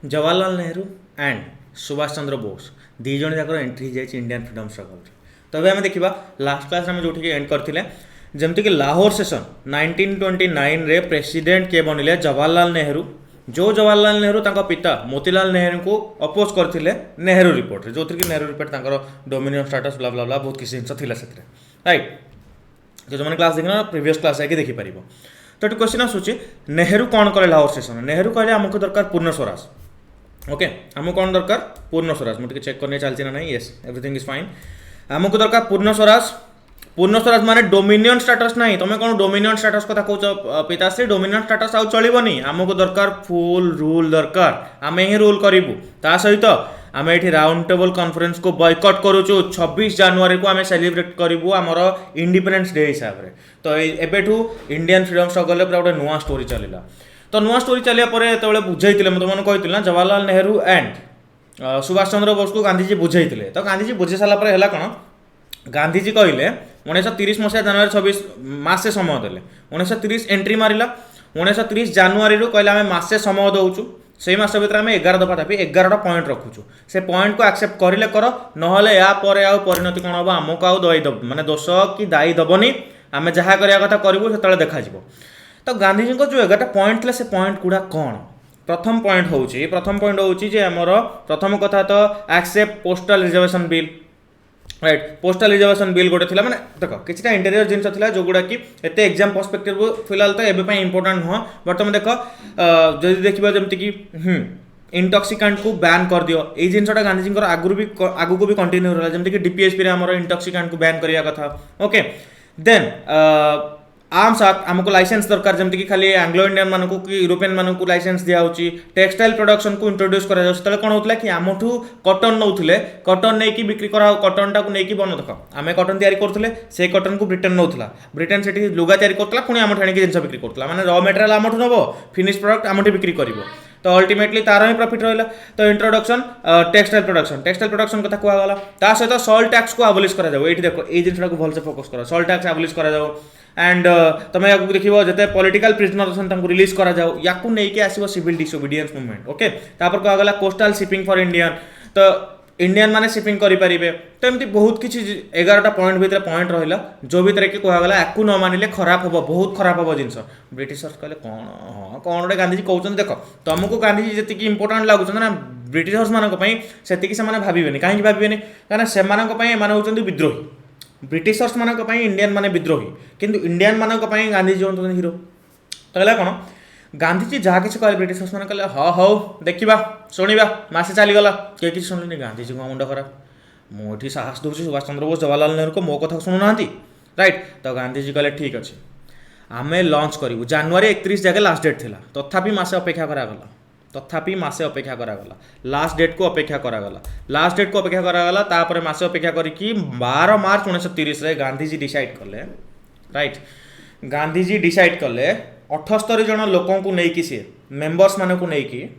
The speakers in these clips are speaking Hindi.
जवाहरलाल नेहरू एंड सुभाष चंद्र बोस दी जन जाकर एंट्री जाए इंडियन फ्रीडम स्ट्रगल। तो अभी आम देखा लास्ट क्लास में जो एंड करते जमती कि लाहौर सेशन 1929 रे प्रेसिडेंट किए बनले जवाहरलाल नेहरू। जो जवाहरलाल नेहरू पिता मोतीलाल नेहरू को अपोज करते नेहरू रिपोर्ट जो थी कि नेहरू रिपोर्ट डोमिनियन स्टाटस ब्ला ब्ला ब्ला बहुत किसी जिन था राइट। तो जो मैंने क्लास देखना प्रीवियस क्लास जाकि देखिपर। तो ये क्वेश्चन आसूँ नेहरू कौन कले लाहौर सेशन नेहरू कहले आमको दरकार पूर्ण स्वराज। ओके आमको कौन दरकार पूर्ण स्वराज मुझे चेक करने चलती ना नहीं येस एवरीथिंग इज फाइन। आमको दरकार पूर्ण स्वराज माने डोमिनियन स्टाटस नहीं तुम कौन डोमिनियन स्टाटस कथा कौच पिताश्री डोमिनियन स्टाटस आउ चलनी आमको दरकार फुल रूल दरकार आम ही रूल करूँ ता सहित आम ये राउंड टेबल कॉन्फ्रेंस को बॉयकॉट करुचु 26 जनवरी को आम सेलिब्रेट करूँ आमर इंडिपेंडेंस डे हिसाब से। तो एबेठू इंडियन फ्रीडम स्ट्रगल पूरा गोटे नुआ स्टोरी चलला। तो नुआ स्टोरी चलिया जो बुझे तुमने कही ना जवाहरलाल नेहरू एंड सुभाष चंद्र बोस को गांधीजी बुझे। तो गांधीजी बुझे सारापर है कौन गांधीजी कहले 1930 मसीहा जनवरी 26 मासे समय देले 1930 एंट्री मारिला 1930 जनवरी कहले आम मासे समय दौचु से मस भर आम 11 दफा थापी 11टा पॉइंट रखुचु से पॉइंट को एक्सेप्ट करें कर ना या परिणति कौन हम आमको आउ मानने दोष कि दायी दबनी आम जहाँ करवा कथा करूँ से देखा। तो गांधीजी को जो 11टा पॉइंट थे से पॉइंट गुड़ा कौन प्रथम पॉइंट हूँ जे आमर प्रथम कथा तो except postal reservation bill right. Postal reservation bill गोटे माने देख किसी इंटेरियर जिन जो गुड़ा कि एत एग्जाम पर्सपेक्टिव फिलहाल तो एवं इंपोर्टाट नुह बट तुम देख जब देखा जमती कि इंटॉक्सिकेंट को बैन कर दियो ये जिनसा गांधीजी आगु को भी कंटिन्यू रहा जमती कि डीपीएसपी इंटॉक्सिकेंट को बैन करने कथा। ओके देन आर्म्स एक्ट आमको लाइसेंस दरकार जमती कि खाली आंग्लो इंडियन मानक कि यूरोपियन मानक लाइसेंस दिखाई टेक्सटाइल प्रोडक्शन को इंट्रोड्यूस कर कौन होता कि आमठू कटन नौले कटन नहीं बिक्री करा कटन टाक नहीं बन देख आम कटन तैयारी करुले से कटन को ब्रिटेन नौला ब्रिटेन से लुगा तैयारी करता पुणी आम आने जिन बिक्री करता माने रॉ मटेरियल आमठू नब फिनिश प्रोडक्ट आमठी बिक्री कर। तो अल्टीमेटली तार ही प्रॉफिट रहा। तो इंट्रोडक्शन टेक्सटाइल प्रोडक्शन कथा कहगला ता सहित सॉल्ट टैक्स को आबोलिश करा जाओ। ये देखो ये जिनटा को भलसे फोकस कर सॉल्ट टैक्स आबोलिश करा जाओ एंड तुम या देख जो पॉलिटिकल प्रिजनर अच्छा रिलीज करा जाओ या नहीं आसो सिविल डिसोबिडियंस मूवमेंट। ओके तापर कहगला कोस्टल शिपिंग फॉर इंडियन तो इंडियन माने शिपिंग करें। तो एमती बहुत किसी 11टा पॉइंट भीतर पॉइंट रहा जो भितर कि कहगला या न मानिले खराब हम बहुत खराब हम जिन ब्रिटिशर्स कहले कौन हाँ कौन गोटे गांधीजी कहते देख तुमको गांधीजी जी इंपोर्टाट लगुच ना ब्रिटिशर्स मानी से भावे कहीं भावे कहीं से होती विद्रोही ब्रिटिशर्स मानी इंडियन माने विद्रोही किंतु इंडियन मानी गांधीजी होते हिरो। तो है कौन गांधीजी जहाँ किसी कहले ब्रिटिशर्स मैंने कहले हाँ हौ देखा शुणा मसे चलीगला किए किसी शुणुनि गांधीजी को मुंड खराब मुझे साहस दूसरी सुभाष चंद्र बोस जवाहरलाल नेहरू को मो कथा शुणुना राइट। तो गांधीजी कहले ठीक अच्छे आम लॉन्च करूँ जनवरी 31 जगह लास्ट डेट थिला तथापि मसे अपेक्षा करागला लास्ट डेट को अपेक्षा करागला तापर मसे अपेक्षा करके 12 मार्च 1930 रे गांधीजी डिसाइड कले राइट। गांधीजी डिसाइड कले 78 जन लोकों को लेकिन सी मेंबर्स मान को लेकिन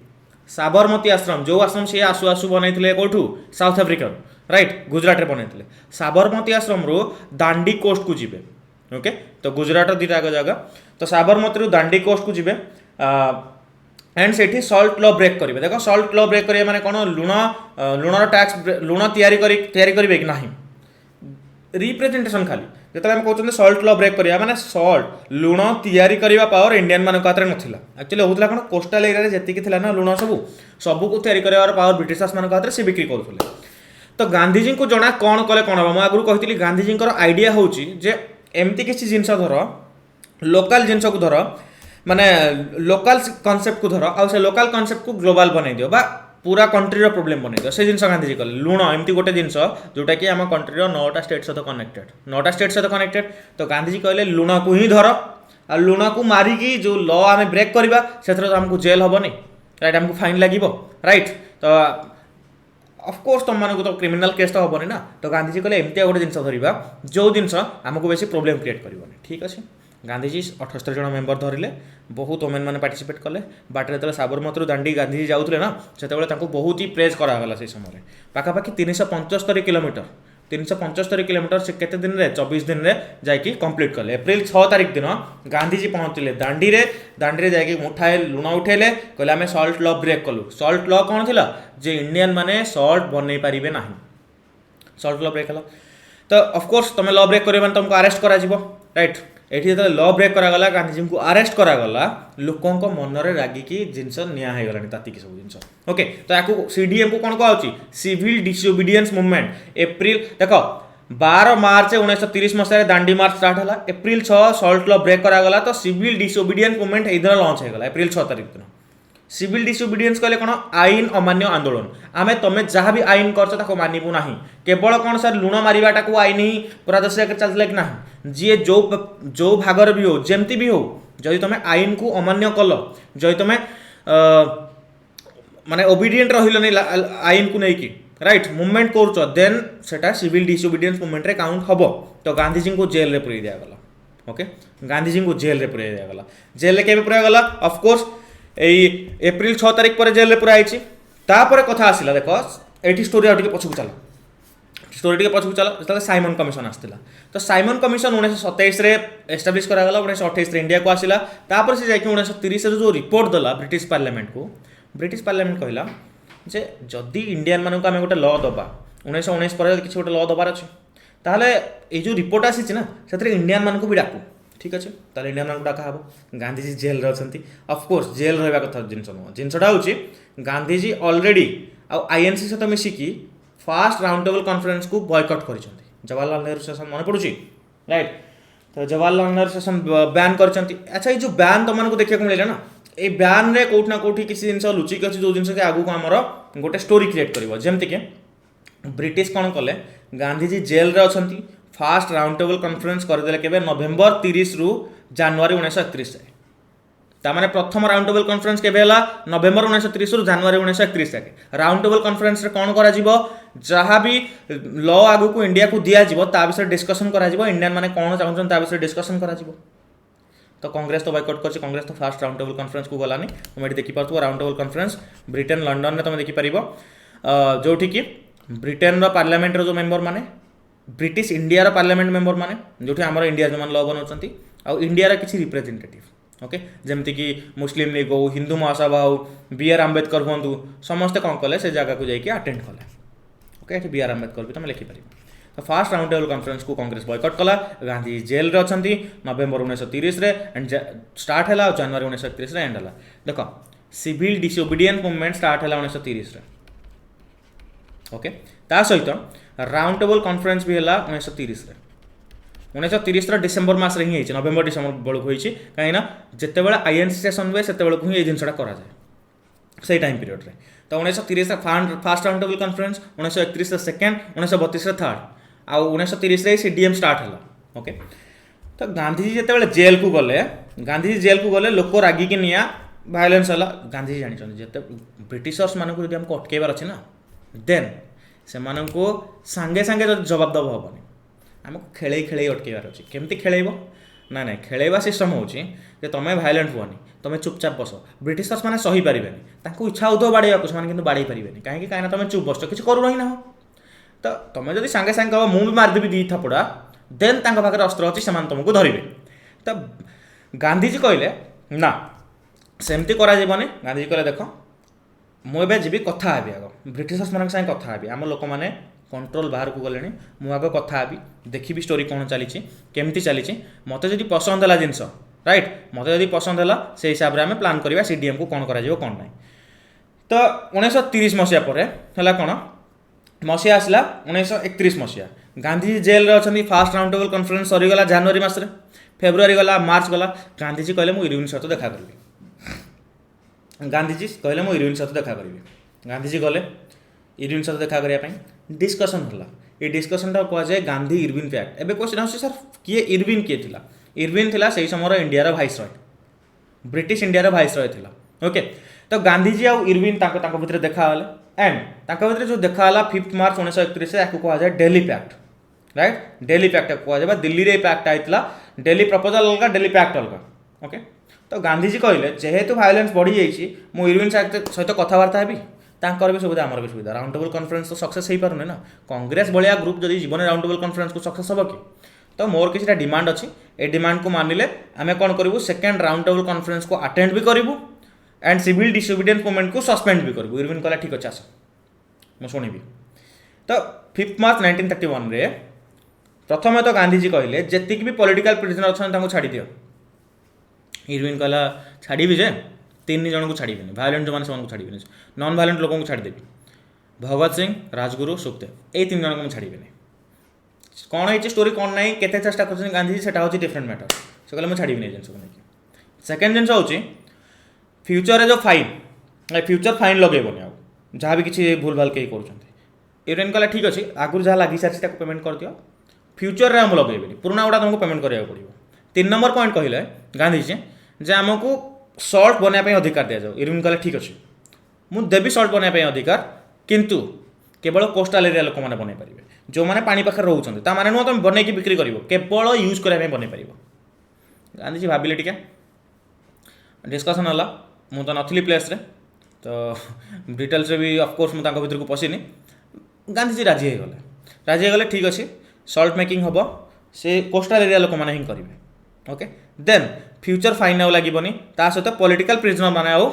साबरमती आश्रम जो आश्रम सी आसु आसु बनई कौटू साउथ आफ्रिका राइट गुजरात रे बनई साबरमती आश्रम रू दांडी कोस्ट को जीवे। ओके तो गुजरात दीटा जगह तो साबरमती रू दांडी कोस्ट को जीवे एंड से सल्ट लॉ ब्रेक करेंगे। देख सल्ट लॉ ब्रेक करेंगे माने कौन लुणर टैक्स लुण तैयारी करेंगे कि नहीं रिप्रेजेंटेशन खाली जो आम कहते सल्ट लॉ ब्रेक करिया माने सल्ट लुण तैयारी करने पावर इंडियन मान हाथ में नाला एक्चुअली होता कौन कोस्टाल एरिया जी ना लुण सबू को तैयारी कर पावर ब्रिटिशर्स मान हाथ में से बिक्री करुले। तो गांधीजी को जना कौन कले कौन हम आगु कही गांधीजी आइडिया हूँ जे एमती किसी जिनस धर लोकल जिनस को धर माने लोकल कॉन्सेप्ट को धर आ से लोकल कॉन्सेप्ट को ग्लोबल बनई दियो बा पूरा कंट्री प्रोब्लेम बनई दियो से जिन गांधीजी कले लुण एमती गोटे जिनस जोटा कि आम कंट्री 9टा स्टेट सहित कनेक्टेड। तो गांधीजी कहले लुण को ही धर आ लुण को मारिकी जो लॉ आम ब्रेक करवा से आमको जेल हेनी राइट आमको फाइन लगे राइट। तो ऑफकोर्स तुम मानक तो क्रिमिनल केस तो हेनी ना। तो गांधीजी कहले एमती गोटे जिन धरवा जो जिनस आमको बेसी प्रोब्लेम क्रिएट कर ठीक अच्छे। गांधीजी 78 जन मेंबर धरिले बहुत वोमेन मैंने पार्टिसिपेट कले बाटे जो साबरमती दांडी गांधीजी जाऊे ना से बहुत ही प्रेज करागला से समय पाखापाखि 375 किलोमीटर 375 किलोमीटर से केते दिन रे 24 दिन रे जाके कंप्लीट कले। एप्रिल 6 तारिख दिन गांधीजी पहुँचले दांडी रे जाके उठाए लुण उठेले कहले आम सल्ट लॉ ब्रेक कलु। सल्ट लॉ कौन थिला जे इंडियन माने सल्ट बनै पारिबे नाही, सल्ट लॉ ब्रेक हला। तो ऑफकोर्स तुम लॉ ब्रेक कर तुमको अरेस्ट करा राइट। ये जो लॉ ब्रेक करागला गांधीजी को अरेस्ट करागला लोकों मनरे रागिकी जिनस निगला तातिकी सब जिन ओके। तो या सीडीएम को कौन कहुच्छी सिविल डिसोबीडियंस मूवमेंट। एप्रिल देख 12 मार्च 1930 मसीह दांडी मार्च स्टार्ट है। एप्रिल 6 सल्ट लॉ ब्रेक करागला तो सिविल डिसोबीडियंस मूवमेंट ये दिन लॉन्च होगा एप्रिल 6 तारिख दिन। सिविल डिसोबीडियंस कहले कौन आईन अमान्य आंदोलन। आम तुम जहाँ भी आईन कर मानबू ना केवल कौन सर लुण मारिबाटा को आईन ही पूरा देश चलता कि ना जी जो भागर भी हो जमती भी हो जदि तुम आईन को अमान्य कल जदि तुम माने ओबीडिएंट रहिलनी आईन को लेकिन राइट मूवमेंट करुच देन सेटा सिविल डिसोबीडियंस मूवमेंट रे काउंट हम। तो गांधीजी को जेल रे पुरई दिगला। ओके गांधीजी को जेल रे पुरई दिगला। जेल रे केबे पुरागला ऑफकोर्स एप्रिल 6 तारिख पर जेल रे पुराई। तापर कथा आसिला देख ये स्टोरी आगे पछक चल स्टोरी पछक चल जो साइमन कमिशन आसला। तो साइमन कमिशन 1927 रे एस्टाब्लिश करागला 1928 इंडिया को आसिला। तापर से जाकि 1930 जो रिपोर्ट देला ब्रिटिश पार्लियामेंट को ब्रिटिश पार्लियामेंट कहला जे जदि इंडियन मान को आम गोटे लॉ दबा 1919 पर किसी गोटे लॉ दबार अच्छे ताहले ये जो रिपोर्ट आसी ना से इंडियन मान को भी डाकू ठीक अच्छे ताहले इंडियन मान को डाका हम। गांधीजी जेल रे अछंती ऑफकोर्स जेल रहा कथा जिनस नुह जिनसटा हूँ गांधीजी ऑलरेडी आईएनसी सहित मिसिकी फास्ट राउंड टेबल कॉन्फ्रेंस को बॉयकॉट कर जवाहरलाल नेहरू सेशन मन पड़ुची राइट। तो जवाहरलाल नेहरू सेशन बैन कर। अच्छा ये जो बैन तुमको देखा मिले ना ये बैन रे कोठना कोठी किसी जिन लुचिक अच्छी जो जिन आगू आमर गोटे स्टोरी क्रिएट कर जमती कि ब्रिटिश कौन कले गांधीजी जेल रे अछंती फास्ट राउंड टेबल कॉन्फ्रेंस करदे के नवेम्बर 30 रु जनवरी 1931 ताने प्रथम राउंड टेबल कॉन्फ्रेंस के नवेम्बर 1930 रु जनवरी 1931 तक। राउंड टेबल कॉन्फ्रेंस रे कौन करा जहाँ भी लॉ आगु को इंडिया को दिया विषय डिस्कसन करा इंडियन माने कौन चाहूँ ता विषय डिस्कसन करा। तो कांग्रेस तो बॉयकॉट कर कांग्रेस तो फास्ट राउंड टेबल कॉन्फ्रेंस को गलानी तुम ये देखिपे round table conference Britain London में तुम देखिपर जोठी कि ब्रिटेन पार्लियामेंट जो मेंबर माने ब्रिटिश इंडिया पार्लियामेंट मेंबर माने जो आम इंडिया जो लॉ बनाऊँ आउ इंडिया किसी रिप्रेजेंटेटिव ओके जमती कि मुस्लिम लीग हो हिंदू महासभा हो बी आर आंबेडकर हूँ समस्ते कौन कले से जगह को जाकि अटेंड कले ओके ये बी आर आंबेडकर भी तुम लिखिपर। तो फास्ट राउंड टेबल कॉन्फ्रेंस को कांग्रेस बॉयकॉट कला। गांधी जेल रे अछंती नवेम्बर 1930 रे एंड स्टार्ट है जनवरी 1931 रे एंड है। देख सिविल डिसोबीडियंस मूवमेंट स्टार्ट है 1930 रे ओके। ता सहित राउंड टेबल कॉन्फ्रेंस भी है 1930 रे 1930 डिसेम्बर मास रे ही नवेम्बर डिसेम्बर बेलू होती कहीं जिते आईएनसी सेशन हुए से ही जिनसा कराए से टाइम पीरियड रे। तो 1930 fast round table conference 1931 second 1932 third आउ 1930 रे सीडीएम स्टार्ट है ओके। तो गांधीजी जिते जेल को गले गांधीजी जेल को गले लोक रागिकी निया भायोलेंस है गांधीजी जानी जिते ब्रिटिशर्स मानक यदि हमको अटकेबार अच्छे ना देन से सांगे सांगे जवाब दब हेनी आमको खेल खेल अटकेबार अच्छे केमती खेल ना ना खेलवा सिस्टम होची तुम भायोलेंट हुअनी तुम चुपचाप बस ब्रिटिशर्स मैंने सही पारे इच्छा हो बाड़े से बाड़े पारे कहीं कहीं तुम चुप बस किसी करू ही ना। तो तुम जब सांगे सांगे कह मुझे मारिदेवी दी थपड़ा देन पाखे अस्त्र अच्छी से तुमको धरवे। तो गांधीजी कहले ना सेमती करानी गांधीजी कहले देख मुझे जी कथा हेबी आग ब्रिटिशर्स मान साथ कथा हेबी आम लोक मैंने कंट्रोल बाहर को गले मुझे कथा हेबी देखी स्टोरी कौन चली केमती चली मत जी पसंद है जिनस राइट मत जब पसंद है से हिसाब से आम प्लां करवा सीडीएम को कौन कर कौन ना। तो 1930 मसीहा पर है कौन मसीहा आसला 1931 मसीहा गांधीजी जेल रे अछंती फास्ट राउंड टेबल कॉन्फ्रेंस सरीगला जनवरी मसरे फेब्रुआरी गला मार्च गला गांधीजी कहले मु इरविन सहित देखा करी गांधीजी कहले मु इरविन सहित देखा करी गांधीजी गले इरविन सहित देखा करने डिस्कसन है ये डिस्कसन कह जाए गांधी इरविन पैक्ट। एवं क्वेश्चन आस सर किए इरविन किए थिला इरविन थिला से समय India vice Roy British India vice Roy थिला ओके। तो गांधीजी आउ इरविन भितर देखा एंड भितर जो देखा 5 मार्च 1931 या कह जाए Delhi pact right Delhi pact कह जाए दिल्ली रे पैक्ट आइतला डेली प्रपोजल अलग डेली पैक्ट अलग ओके। तो गांधीजी कहले जेहेतु भायोलेंस बढ़ी जाइए मु इरविन सहित कथबार्ता हेबी तांकर भी सुविधा आमर भी सुविधा राउंड टेबल कॉन्फ्रेंस तो सक्सेस हो पारे ना कांग्रेस भाया ग्रुप जब जीवन राउंड टेबल कॉन्फ्रेंस को सक्सेस हम कि तो मोर किसी डिमांड अच्छी ए डिमांड को मानिले आम कौन करूँ सेकेंड राउंड टेबल कॉन्फ्रेंस को अटेंड भी करूँ एंड सिविल डिसोबिडियंस मूवमेंट को सस्पेंड भी करूँ इरविन कहला ठीक अच्छे आस मुझे शुणिबी तो 5 मार्च 1931 रे प्रथम तो गांधीजी कहले जी भी पॉलिटिकल प्रिजनर अच्छा छाड़ी दियो इरविन कहला छाड़ी जे 3 जन को छाड़ी भायोलेंट जो मैंने छाड़ी नॉन भायोलेंट लोक को छाड़देवी भगत सिंह राजगुरु सुखदेव ये 3 जन को छाड़ी कौन है स्टोरी कौन ना केते चेष्टा कर गांधीजी से डिफरेंट मैटर से कहले मुझे छाड़ी जिन को लेकिन सेकेंड जिन हूँ फ्यूचर जो फाइन फ्यूचर फाइन लगेबनी आ जहाँ भी किसी भूल भाल कहीं कर इरविन कहला ठीक अच्छे आगुरी जहाँ लगी सारी पेमेंट कर दियो फ्यूचर रे हम लगेबी पुराना गुड़ा तुमको पेमेंट कराया पड़ो 3 नंबर पॉइंट कहले गांधीजी जे आमको सल्ट बनाया अधिकार दि जाओ इरविन कहले ठीक अच्छे मुझे देवी सल्ट बनाया अधिकार किंतु केवल कोस्टाल एरिया लोक मैंने बनई पारे जो मैंने पानी पाखे रोचे माने नुह तुम बनई बिक्री कर केवल यूज करने बनई पार गांधीजी भाविले टिके डिस्कसन है मुझे तो नी प्लेस रे तो डिटेल्स भी ऑफकोर्स मुझे भर को पशिनी गांधीजी राजी होगले ठीक अच्छे सल्ट मेकिंग हम से कोस्टाल एरिया लोक मैंने ही करेंगे ओके देन फ्यूचर फाइन आउ लगे ता सहित पॉलिटिकल प्रिजनर मैंने आउ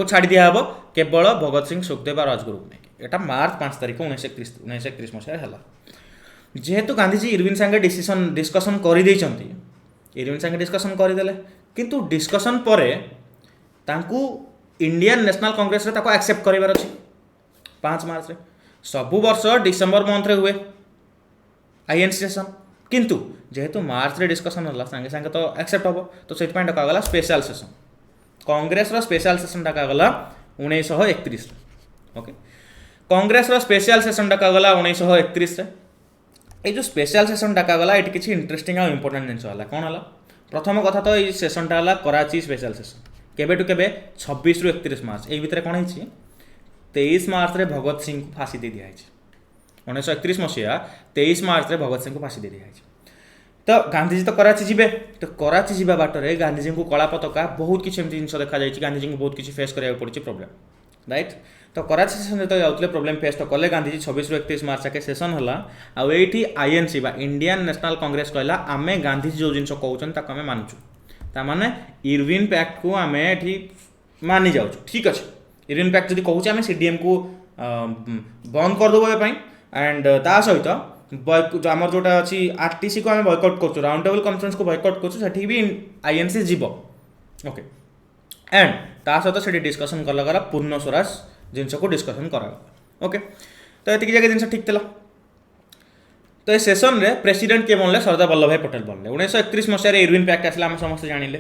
छाड़ी दिहब केवल भगत सिंह सुखदेव और राजगुरु को लेकिन यहाँ मार्च 5 तारीख 1931 मसीह है जेहेतु गांधीजी इरविन सांगे डिस्कसन कर इरविन सांगे डिस्कसन करदे किंतु डिस्कसन पर इंडियन नेशनल कांग्रेस एक्सेप्ट करार अच्छे 5 मार्च रे सबु वर्ष डिसेम्बर मंथ रे हुए आईएनसी सेशन किंतु जेहेतु मार्च रे डिस्कसन है सांगे सांगे तो एक्सेप्ट हम तो से डकागला special session Congress special session डकागला 1931 ओके कांग्रेस स्पेशल सेशन डकागला 1931 ये जो स्पेशल सेशन डकागला ये किसी इंटरेस्टिंग और इंपोर्टेंट जिन है कौन है प्रथम कथा तो ये सेशनटा है कराची स्पेशल सेशन केबे टू केबे 26 रु 31 मार्च ये भितर कौन है 23 मार्च रे भगत सिंह को फांसी दे दिया 1931 मसीहा 23 मार्च रे भगत सिंह को फांसी दे दिया तो गांधीजी तो कराची जीवे तो कराची जीवा बाटर गांधीजी को कला पताका बहुत किसी एमती जिन देखा जाए गांधीजी को बहुत किसी फेस कराया पड़ी प्रोब्लेम राइट तो कराची सेशन जो जाते प्रोब्लेम फेस तो कले गांधीजी 26 रु 31 मार्च के सेशन है आईटी आईएनसी बा इंडियन नेशनल कांग्रेस कहला आम गांधीजी जो जिन कहते आम मानुचु ताने इरविन पैक्ट को आम ये मानि जाऊँ ठीक अच्छे इरविन पैक्ट जब कहूँ आम सीडीएम को बंद करदेव एंड ता सहित जो आमर जोटा अच्छी आरटीसी को आम बयकट कर राउंड टेबल कॉन्फ्रेंस को बयकट कर भी आईएनसी जीव ओके एंड ता सहित से डिस्कसन कला पूर्ण स्वराज जिनस को डिस्कसन करागला ओके तो ये जगह जिन ठीक था तो ये सेशन रे प्रेसिडेंट किए बनले सरदार वल्लभ भाई पटेल बनले 1931 मसीह इरविन पैक्ट आसला आम समस्त जानिले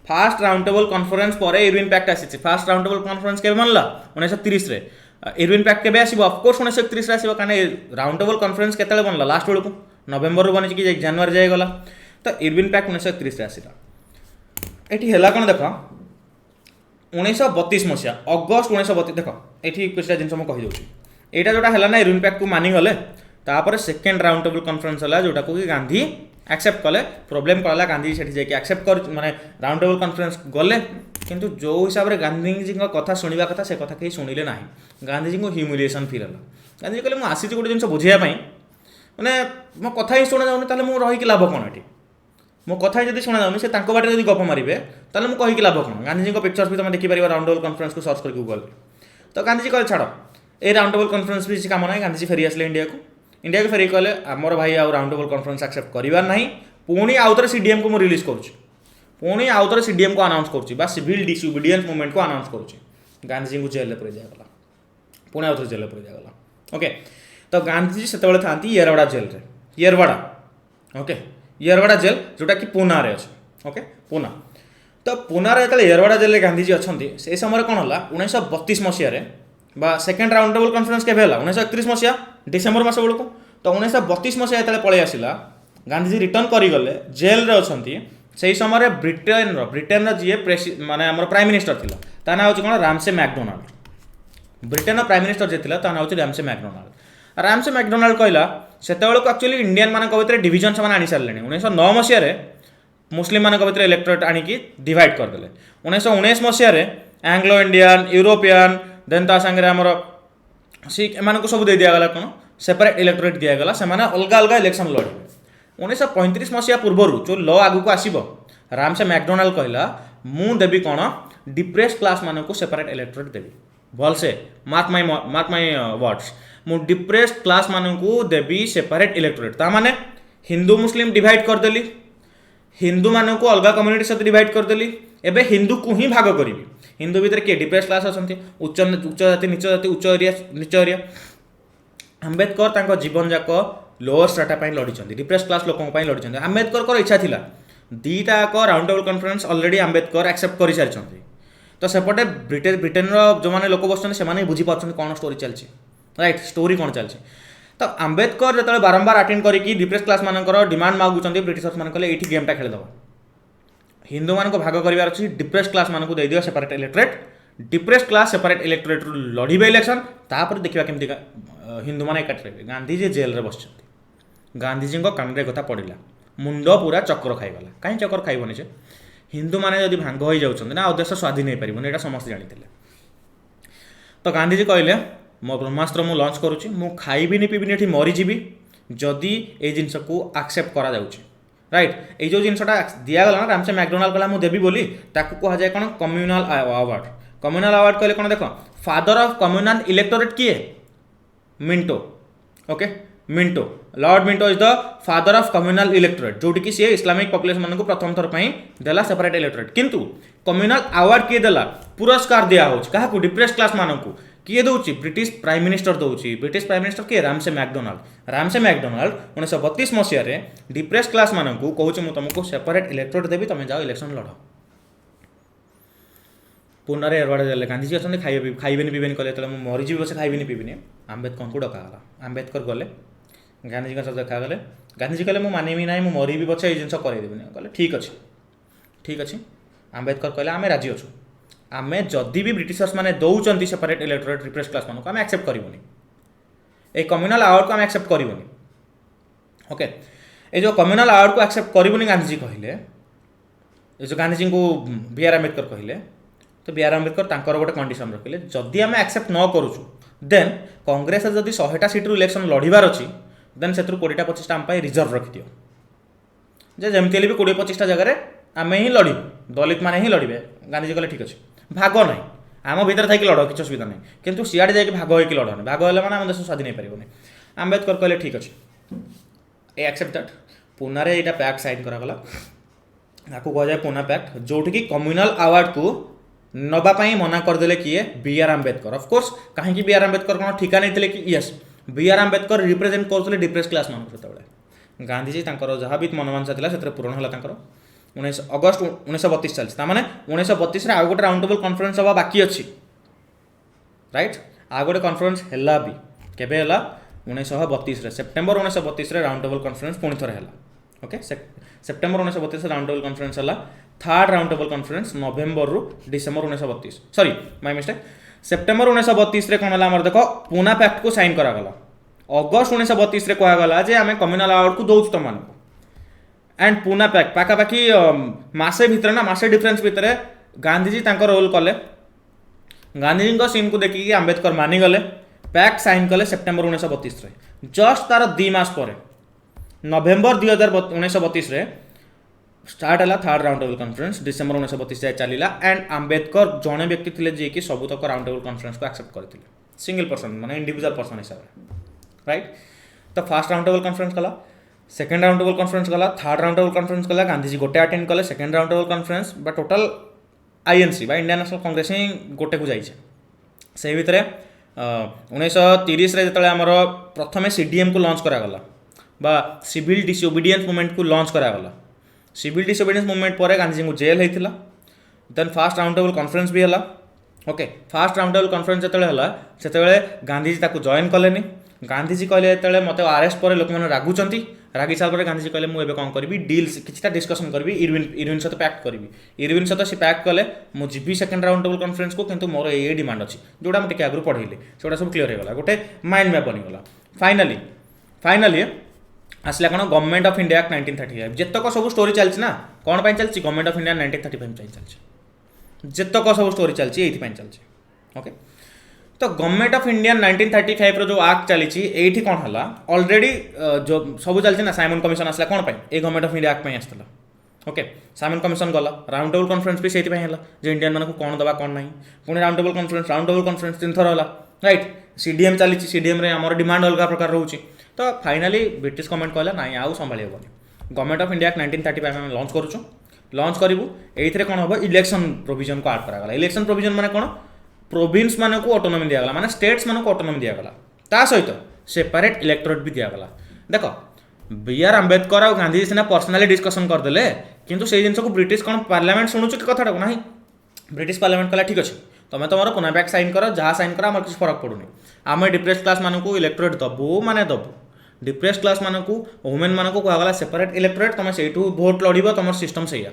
फास्ट राउंड टेबल कॉन्फ्रेंस पर इरविन पैक्ट आसी फास्ट राउंड टेबल कॉन्फ्रेंस के बनला 1930 रे इरविन पैक्ट के आसो ऑफकोर्स 1931 रे आसो कारण राउंड टेबल कॉन्फ्रेंस केते बनला लास्ट बेलू नवेम्बर रू बनी कि जनवरी जाए गला तो इरविन पैक्ट 1931 रे आसला ये है कौन देख 1932 मसीहा अगस्ट 1932 देख ये किसी जिन मुझे कहीदे यहाँ जोटा है ना इरविन पैक्ट को मानिगले तापर सेकेंड राउंड टेबल कॉन्फ्रेंस है जोटा को कि गांधी एक्सेप्ट कले प्रोब्लेम कला गांधी से एक्सेप्ट कर माने राउंड टेबल कॉन्फ्रेंस गले किंतु जो हिसाब से गांधीजी कथा शुणा कथा से कथा कहीं शुणिले ना गांधीजी को ह्यूमिलिएशन फील है गांधी कहले मुझे आसी गोटे जिन बुझापी मैंने मो कथा ही शुणा जाऊनी ताले रही लाभ कौन ये मो कथा जब शुणा जाऊनी से बाटे जब गप मारे ताले मुझे कहीकि लाभ कौन गांधीजी पिक्चर्स भी तुम देखिपार राउंड टेबल कॉन्फ्रेंस को सर्च कर गूगल तो गांधीजी कहले छाड़ ए राउंड टेबल कॉन्फ्रेंस भी काम ना गांधीजी फेरी आसले इंडिया को फेरी कहले आमर भाई आउ राउंड टेबल कॉन्फ्रेंस एक्सेप्ट करार ना पुणी आउ थे सीडीएम को रिलीज करुँच आउ थे सीडीएम को अनाउंस कर सिविल डिसोबिडियंस मूवमेंट को अनाउंस कर गांधीजी को जेल पूरे दिगला पुणी आउ थे जेल पूरे दिगला ओके तो गांधीजी से था येरवाड़ा जेल रे येरवाड़ा ओके येरवाड़ा जेल जोटा कि पूना रे अच्छे ओके पूना तो पूना रे येरवाड़ा जेल गांधीजी अच्छा से समय कौन है 1932 मसीह सेकेंड राउंड टेबल कॉन्फ्रेंस के 1931 मसीहा डिसेम्बर मस बेलू तो 1932 मसीहा जो पलि आसला गांधीजी रिटर्न करगले जेल रे अच्छा से समय ब्रिटेन जी माने आम प्राइम मिनिस्टर थिला ता ना कौन Ramsay MacDonald Britain prime minister जी था ना रामसे मैकडोनाल्ड रामसे मैकडोनाल्ड कहला से एक्चुअली इंडियन मान भर डिविजन से आनी सारे 1909 मसीह मुस्लिम मान इलेक्टोरेट आणिकी डिवाइड करदे 1919 मसीह एंग्लो इंडियन यूरोपियन देन ता संगे आमर सिख एम सब दे दिगला कौन सेपरेट इलेक्टोरेट दिगला से अलग अलग इलेक्शन लड़े 1935 मसीहा पूर्व जो ल आगू आसब रामसे मैकडोनाल्ड कहला मु देवी कौन डिप्रेस क्लास मान को सेपरेट इलेक्टोरेट देवी भलसे मार्क माई वर्ड्स मु डिप्रेस क्लास मान को देवी सेपरेट इलेक्टोरेट ता माने हिंदू मुस्लिम डिवाइड करदेली हिंदू मान को अलग कम्युनिटी सहित डिवाइड करदेली एबे हिंदू को ही भाग करी हिंदू भितर किए डिप्रेस क्लास अच्छा उच्च उच्च जाति उच्च एरिया नीच एरिया आंबेडकर तांको जीवन जाक लोअर स्ट्राटा लड़ी डिप्रेस क्लास लोक लड़ी आंबेडकर इच्छा थिला दीटा round table conference already Ambedkar accept कर सारी तो सेपटे ब्रिटेन जो मैंने लोक बसुँच से बुझी पार्टी कौन स्टोरी चलती राइट स्टोरी कौन चलती तो आंबेडकर जो बारंबार अटेंड करके डिप्रेस क्लास मानकर डिमांड मागुंट ब्रिटिशर्स मान कले ये गेमटा खेलदेव हिंदू मान भाग करार अच्छी डिप्रेस क्लास मान को दे separate electorate depress class separate electorate लड़े इलेक्शन तापर देखा केमती हिंदू मैंने एकाठी रहे गांधीजी जेल में बस गांधीजी कान कथा पड़ा मुंड पूरा चक्र खाईगला कहीं चक्र खाइबनी से हिंदू मैंने जब भांग हो जाऊँ ना देश स्वाधीन हो पारे यहाँ समस्त जानी तो गांधीजी कहले मो ब्रह्मास्त्र मु लॉन्च करुच्ची मु खाइबिनी पीबिनी ये मरीजी जदि ये जिनस को एक्सेप्ट करा राइट ये जो जिनसा दिगला ना रामसे मैकडोनाल्ड कहला देवी बोली ताकू कहुए कौन कम्युनाल अवार्ड कहले कौन देख फादर ऑफ कम्युनाल इलेक्टोरेट किए Minto okay Minto lord Minto is the father of communal electorate जोटी कि सी इस्लामिक पॉपुलेशन मान को प्रथम थर देला सेपरेट इलेक्टोरेट किंतु कम्युनाल अवार्ड किए देला पुरस्कार दिया हो क्या डिप्रेस क्लास मान को किए दौर ब्रिटिश प्राइम मिनिस्टर दौर ब्रिटिश प्राइम मिनिस्टर किए रामसे मैकडोनाल्ड 1932 मसीह डिप्रेस क्लास मान को कहूँ मुझे तुमको सेपरेट इलेक्टोरेट देवी तुम जाओ इलेक्शन लड़ पुनः एरवाड़े देले गांधीजी अच्छे खाइबे पीबेनि कहले मुझे मरीजी बस खाइबे पीबेनि आंबेडकर को डकागला आंबेडकर गले गांधीजी सहित देखागले गांधीजी कहले मुझे मानवी ना मुझे मरीबी पछे ये जिन करदेनि कहले ठीक अच्छे आंबेडकर कहले आम राजी अच्छु आम जदि भी ब्रिटिशर्स मैंने दौरान सेपरेट इलेक्टोरेट डिप्रेस क्लास मान को आम एक्सेप्ट करूनी ये कम्युनाल अवार्ड को आम एक्सेप्ट करूनी ओके ये जो कम्युनाल अवार्ड को एक्सेप्ट करूनी गांधीजी कहले जो गांधीजी को बी आर आंबेडकर कहले तो बी आर आंबेडकर तांकर गोटे कंडीशन रखिले जदि आम एक्सेप्ट न करूँ देन कांग्रेस जदि 100टा सीट्रु इलेक्शन लड़ार अच्छी देन से 20-25टा आम रिजर्व रखिदियो जे जमती भी 20-25टा जगह आम ही लड़ू दलित मैंने ही लड़े गांधीजी कहले ठीक अच्छे भाग ना आम भर थी लड़ किसी असुविधा नहीं कितु सीआड़े जाकि भाग होकर लड़ने भाग है मैंने आम देश स्वाधीन हो पारे आंबेडकर कहले ठीक अच्छे एक्सेप्ट दैट पुना यहाँ पैक्ट साइन करागला आपको कहुए पुना पैक्ट जोटि कि कम्युनाल अवार्ड को नवापाई मना करदे किए बी आर आंबेडकर ऑफकोर्स कहीं बी आर आंबेडकर कौन ठिका नहीं कि yes B R Ambedkar represent करते डिप्रेस क्लास मान से गांधीजी जहाँ भी मनमानसा था से पूरण है 19 अगस्त 1932 चलती मैंने 1932 आउ गोटे राउंड टेबल कॉन्फ्रेंस हवा बाकी अच्छी राइट आउ गोटे कॉन्फ्रेंस है भी केबे है 1932 सेप्टेम्बर 1932 राउंड टेबल कॉन्फ्रेंस पुणी थे है okay September 1932 round table conference है थर्ड राउंड टेबल कॉन्फ्रेंस नवेम्बर रु December 1932 sorry my mistake September 1932 कौन है देख पुना पैक्ट को साइन करागला अगस्त 1932 कहगला जे आम कम्युनाल अवार्ड को दौर तुम एंड पुना पैक्ट पाखापाखि मसे भितर ना मसे डिफरेन्स भितर गांधीजी रोल कले गांधीजी सीन को देखिए आंबेडकर मानिगले पैक्ट साइन कले सेप्टेम्बर 1932 जस्ट तार 2 मास पर नवेम्बर 1932 स्टार्ट है third round table conference December 1932 जाए चलला एंड आंबेडकर जड़े व्यक्ति थे जी कि सबूतक राउंड टेबल कॉन्फ्रेंस को एक्सेप्ट करते सिंगल पर्सन माने इंडिविजुअल पर्सन हिसाब से राइट तो फर्स्ट राउंड टेबल कॉन्फ्रेंस कला सेकेंड राउंड टेबल कॉन्फ्रेंस कला थर्ड राउंड टेबल कॉन्फ्रेंस कला गांधीजी गोटे अटेंड कले सेकेंड राउंड टेबल कॉन्फ्रेंस बा टोटल आईएनसी बा इंडियन नेशनल कांग्रेस ही गोटे को जाइए से भितर 1930 जो आमर प्रथम सीडीएम को लॉन्च करागला बा सिविल डिसोबीडियंस मूवमेंट को लॉन्च करागला सिविल डिसोबीडियंस मूवमेंट पर गांधीजी को जेल होता then first round table conference भी है okay first round table conference जो से गांधीजी ताको जॉइन कले गांधीजी कहले जो मत अरेस्ट पर लोक मैंने रागुंट रागी सारा गांधीजी कहले मुझे कौन करी डील्स किसी डिस्कसन करी इरविन सहित पैक्ट करी इरविन सहित सी पैक्ट कले मुझे जी सेकेंड राउंड टेबल कॉन्फ्रेंस को किंतु मोर ये डिमांड अच्छी जोड़ा मुझे आगुरी पढ़ेली से सब क्लीयर होगा गोटे माइंड मैप बनीगला फाइनाली आसला कौन गवर्नमेंट ऑफ इंडिया एक्ट 1935 जितक सब स्टोरी चलती ना कौन पर चलती गवर्नमेंट ऑफ इंडिया 1935 चलती जितक सब स्टोरी चलती ये चलती ओके तो गवर्नमेंट ऑफ इंडिया 1935 रो जो एक्ट चली एठी कौन हला ऑलरेडी जो सब चलती ना साइमन कमिशन आसला कौन पाई ए गवर्नमेंट ऑफ इंडिया एक्ट में आसला ओके साइमन कमिशन गला राउंड टेबल कॉन्फ्रेंस भी सेति हला जे इंडियन मानक कौन दबा कौन नहीं पुणी राउंड टेबल कॉन्फ्रेंस 3 थर हला राइट सीडीएम चली सीडीएम रे हमर डिमांड अलग प्रकार रहउची तो फाइनली ब्रिटिश गवर्नमेंट कहला नहीं आउ संभाली हेबनी गवर्नमेंट ऑफ इंडिया 1935 में लॉन्च करूछु लॉन्च करिवु एइथरे कोन हबो इलेक्शन प्रोविजन को ऐड करा गला इलेक्शन प्रोविजन माने कोन प्रोविंस मान को ऑटोनॉमी दिया गला माने स्टेट्स मान को ऑटोनॉमी दिया गला ता सहित सेपरेट इलेक्टोरेट भी दिया गला देखो बी आर अंबेडकर और गांधी सिना पर्सनाली डिस्कशन करदेले किंतु से जिनस को ब्रिटिश कोन पार्लियामेंट सुनुछु कि कथाटा नहीं ब्रिटिश पार्लियामेंट कला ठीक अछि तुम तुम पुनाबैक साइन कर जहाँ साइन कर आम किसी फरक पड़ूनी आम डिप्रेस क्लास मान को इलेक्टोरेट दबू माने दबू डिप्रेस क्लास मान को वुमेन मान को कहगला सेपरेट इलेक्टोरेट तुम से भोट लड़ तुम सिस्टम से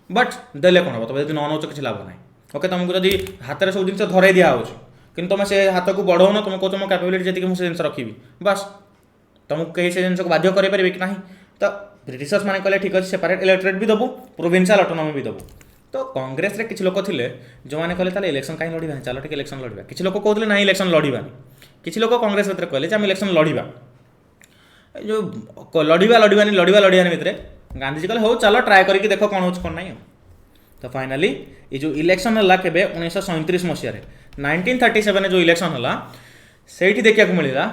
बट देले कौन हम तुम यदि न नौच किसी लाभ ना ओके तुमको जब हाथ में सब जिन धरई दिखाऊँ कि तुम से हाथ को बढ़ाऊन तुम कहो मो कैपेबिलिटी जी मुझे जिन रखी बस तुमको कहीं से जिन बाध्य करें कि ना तो ब्रिटिशर्स मैंने कहले ठीक अच्छे सेपरेट इलेक्टोरेट भी दबू प्रोविंशियल ऑटोनॉमी भी दबू तो कांग्रेस रे किसी लोक थे जो मैंने कहले ताले इलेक्शन कहीं लड़वा चलो ठीक इलेक्शन लड़वा किसी लोक कहते ना इलेक्शन लड़वानी किसी लोक कांग्रेस भितर कहले आम इलेक्शन लड़वा जो लड़वानी भितर गांधीजी कहले हो चलो ट्राए करके देख कौन हो कौन नहीं तो फाइनली ये जो इलेक्शन है के 1937 मसीह 1937 जो इलेक्शन है से देखा मिलला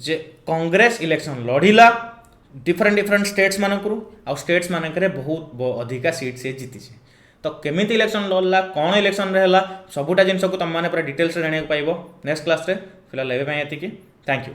जे कांग्रेस इलेक्शन लड़िला डिफरेंट स्टेट्स मानक आ स्टेट्स मानक बहुत अधिका सीट से जीति तो केमिति इलेक्शन लड़ला कौन इलेक्शन है सबूटा जिनस को तुम मैंने पूरा डिटेल्स जाना पाइब नेक्स्ट क्लास रे फिलहाल एवं थैंक यू।